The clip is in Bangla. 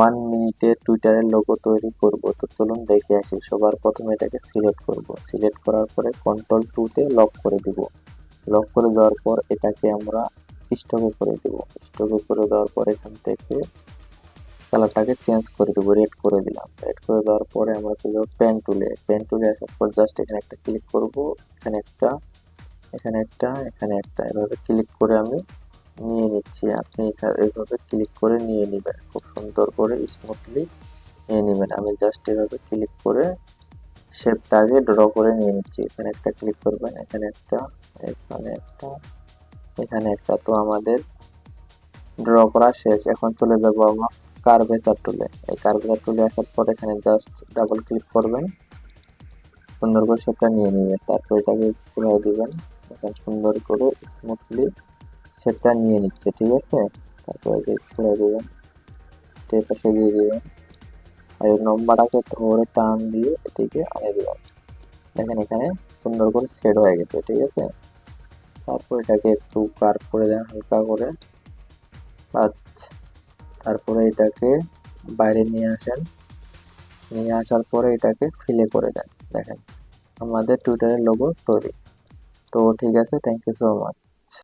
1 মিনিটে টুইটারের লোগো তৈরি করব। তো চলুন দেখে আসি। সবার প্রথমে এটাকে সিলেক্ট করব, সিলেক্ট করার পরে Ctrl+2 তে লক করে দিব। লক করে দেওয়ার পর এটাকে আমরা স্টকে করে দেব। স্টকে করে দেওয়ার পর এখান থেকে কালারটাকে চেঞ্জ করে দেবো, রেড করে দিলাম। রেড করে দেওয়ার পরে আমরা চলে যাবো পেন টুলে। পেন টুলে আসার পর জাস্ট এখানে একটা ক্লিক করব, এখানে একটা, এখানে একটা, এখানে একটা, এভাবে ক্লিক করে আমি নিয়ে নিচ্ছি। আপনি এইভাবে ক্লিক করে নিয়ে নেবেন, খুব সুন্দর করে স্মুথলি নিয়ে নেবেন। আমি জাস্ট এভাবে ক্লিক করে শেপটা আগে ড্র করে নিয়ে নিচ্ছি। এখানে একটা ক্লিক করবেন, এখানে একটা, এখানে একটা, এখানে একটা। তো আমাদের ড্র করা শেষ। এখন চলে যাবো আমরা কার্ভেচার টুলে। এই কার্ভেচার টুলে আসার পর এখানে জাস্ট ডাবল ক্লিক করবেন, সুন্দর করে শেপটা নিয়ে নেবেন। তারপর এটাকে ঘুরাই দিবেন, এখন সুন্দর করে স্মুথলি শেপটা নিয়ে নিচ্ছে, ঠিক আছে। তারপরে ঘুরাই দিবেন, টেপে সাজিয়ে দিবেন, আর এই লম্বাটাকে ধরে টান দিয়ে এদিকে আনিয়ে দিবেন। দেখেন এখানে সুন্দর করে সেট হয়ে গেছে, ঠিক আছে। তারপর এটাকে একটু কার্ভ করে দেন হালকা করে। আচ্ছা, তারপরে এটাকে বাইরে নিয়ে আসেন, নিয়ে আসার পরে এটাকে ফিলে করে দেন। দেখেন আমাদের টুইটারের লোগো তৈরি। তো ঠিক আছে, থ্যাংক ইউ সো মাচ।